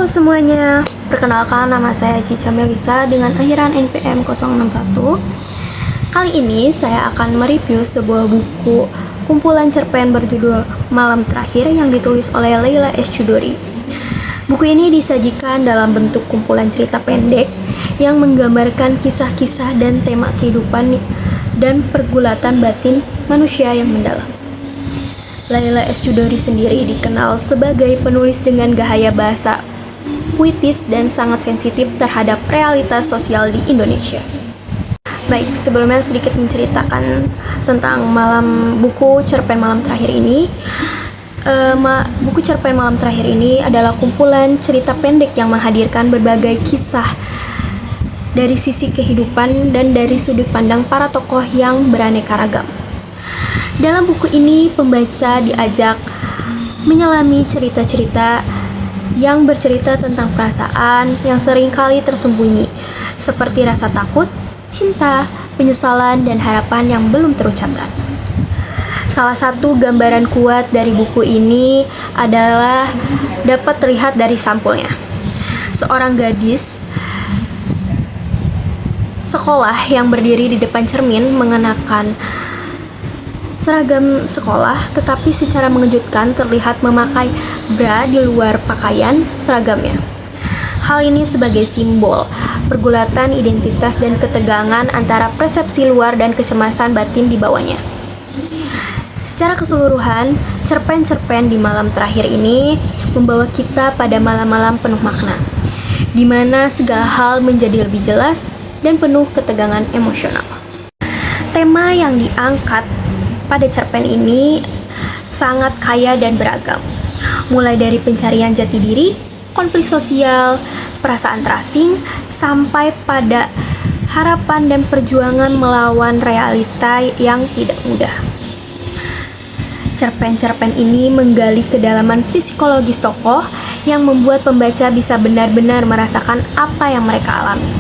semuanya, perkenalkan nama saya Cica Melisa dengan akhiran NPM 061. Kali ini saya akan mereview sebuah buku kumpulan cerpen berjudul Malam Terakhir yang ditulis oleh Leila S. Chudori. Buku ini disajikan dalam bentuk kumpulan cerita pendek yang menggambarkan kisah-kisah dan tema kehidupan dan pergulatan batin manusia yang mendalam. Leila S. Chudori sendiri dikenal sebagai penulis dengan gaya bahasa puitis dan sangat sensitif terhadap realitas sosial di Indonesia. Baik, sebelumnya sedikit menceritakan tentang buku cerpen Malam Terakhir ini. Buku cerpen Malam Terakhir ini adalah kumpulan cerita pendek yang menghadirkan berbagai kisah dari sisi kehidupan dan dari sudut pandang para tokoh yang beraneka ragam. Dalam buku ini, pembaca diajak menyelami cerita-cerita yang bercerita tentang perasaan yang seringkali tersembunyi, seperti rasa takut, cinta, penyesalan, dan harapan yang belum terucapkan. Salah satu gambaran kuat dari buku ini adalah dapat terlihat dari sampulnya. Seorang gadis sekolah yang berdiri di depan cermin mengenakan seragam sekolah, tetapi secara mengejutkan terlihat memakai bra di luar pakaian seragamnya. Hal ini sebagai simbol pergulatan identitas dan ketegangan antara persepsi luar dan kecemasan batin di bawahnya. Secara keseluruhan, cerpen-cerpen di Malam Terakhir ini membawa kita pada malam-malam penuh makna, di mana segala hal menjadi lebih jelas dan penuh ketegangan emosional. Tema yang diangkat pada cerpen ini sangat kaya dan beragam, mulai dari pencarian jati diri, konflik sosial, perasaan terasing, sampai pada harapan dan perjuangan melawan realita yang tidak mudah. Cerpen-cerpen ini menggali kedalaman psikologis tokoh yang membuat pembaca bisa benar-benar merasakan apa yang mereka alami.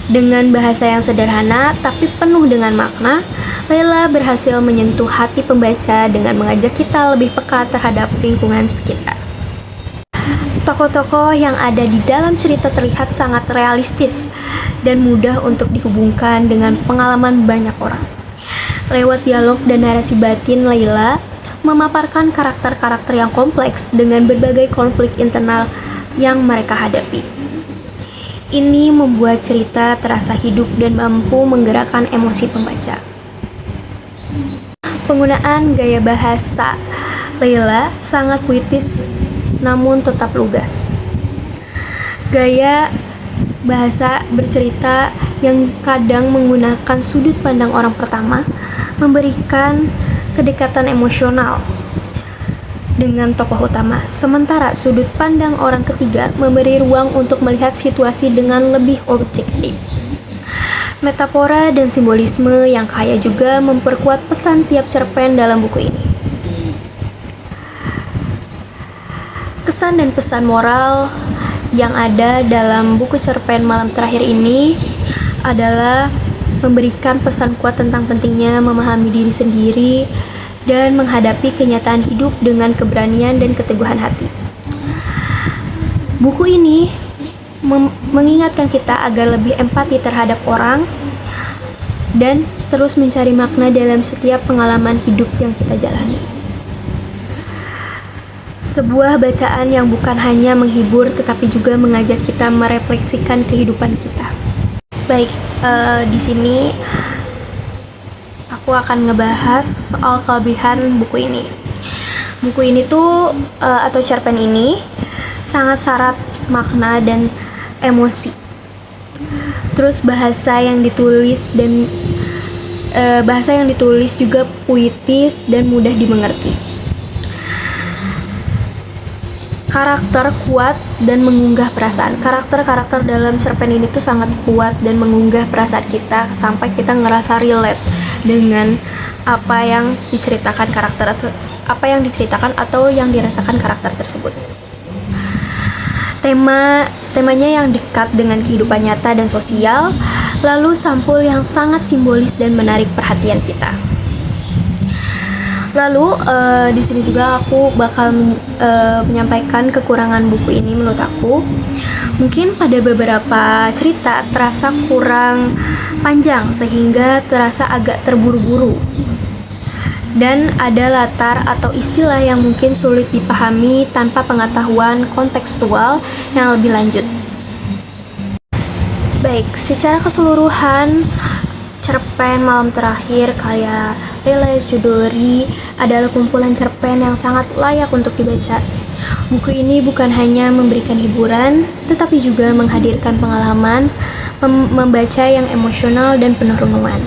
Dengan bahasa yang sederhana tapi penuh dengan makna, Leila berhasil menyentuh hati pembaca dengan mengajak kita lebih peka terhadap lingkungan sekitar. Tokoh-tokoh yang ada di dalam cerita terlihat sangat realistis dan mudah untuk dihubungkan dengan pengalaman banyak orang. Lewat dialog dan narasi batin, Leila memaparkan karakter-karakter yang kompleks dengan berbagai konflik internal yang mereka hadapi. Ini membuat cerita terasa hidup dan mampu menggerakkan emosi pembaca. Penggunaan gaya bahasa Leila sangat puitis namun tetap lugas. Gaya bahasa bercerita yang kadang menggunakan sudut pandang orang pertama memberikan kedekatan emosional dengan tokoh utama, sementara sudut pandang orang ketiga memberi ruang untuk melihat situasi dengan lebih objektif. Metafora dan simbolisme yang kaya juga memperkuat pesan tiap cerpen dalam buku ini. Kesan dan pesan moral yang ada dalam buku cerpen Malam Terakhir ini adalah memberikan pesan kuat tentang pentingnya memahami diri sendiri dan menghadapi kenyataan hidup dengan keberanian dan keteguhan hati. Buku ini mengingatkan kita agar lebih empati terhadap orang dan terus mencari makna dalam setiap pengalaman hidup yang kita jalani. Sebuah bacaan yang bukan hanya menghibur tetapi juga mengajak kita merefleksikan kehidupan kita. Baik, di sini aku akan ngebahas soal kelebihan buku ini. Buku ini tuh atau cerpen ini sangat syarat makna dan emosi. Terus bahasa yang ditulis juga puitis dan mudah dimengerti. Karakter kuat dan mengunggah perasaan. Karakter-karakter dalam cerpen ini tuh sangat kuat dan mengunggah perasaan kita sampai kita ngerasa relate dengan apa yang diceritakan atau yang dirasakan karakter tersebut. Temanya yang dekat dengan kehidupan nyata dan sosial, lalu sampul yang sangat simbolis dan menarik perhatian kita. Lalu di sini juga aku bakal menyampaikan kekurangan buku ini menurut aku. Mungkin pada beberapa cerita terasa kurang panjang sehingga terasa agak terburu-buru. Dan ada latar atau istilah yang mungkin sulit dipahami tanpa pengetahuan kontekstual yang lebih lanjut. Baik, secara keseluruhan, cerpen Malam Terakhir karya Leila Chudori adalah kumpulan cerpen yang sangat layak untuk dibaca. Buku ini bukan hanya memberikan hiburan, tetapi juga menghadirkan pengalaman membaca yang emosional dan penuh renungan.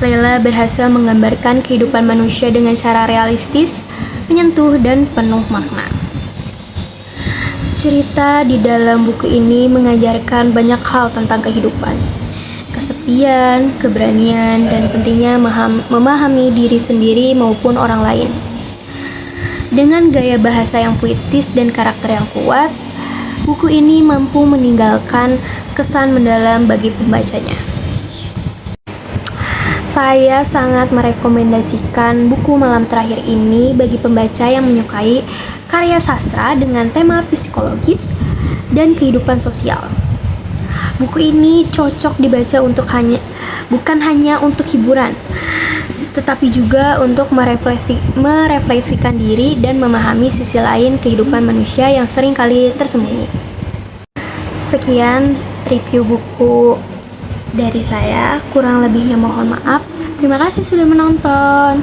Leila berhasil menggambarkan kehidupan manusia dengan cara realistis, menyentuh, dan penuh makna. Cerita di dalam buku ini mengajarkan banyak hal tentang kehidupan, kesepian, keberanian, dan pentingnya memahami diri sendiri maupun orang lain. Dengan gaya bahasa yang puitis dan karakter yang kuat, buku ini mampu meninggalkan kesan mendalam bagi pembacanya. Saya sangat merekomendasikan buku Malam Terakhir ini bagi pembaca yang menyukai karya sastra dengan tema psikologis dan kehidupan sosial. Buku ini cocok dibaca bukan hanya untuk hiburan, tetapi juga untuk merefleksikan diri dan memahami sisi lain kehidupan manusia yang seringkali tersembunyi. Sekian review buku dari saya, kurang lebihnya mohon maaf. Terima kasih sudah menonton.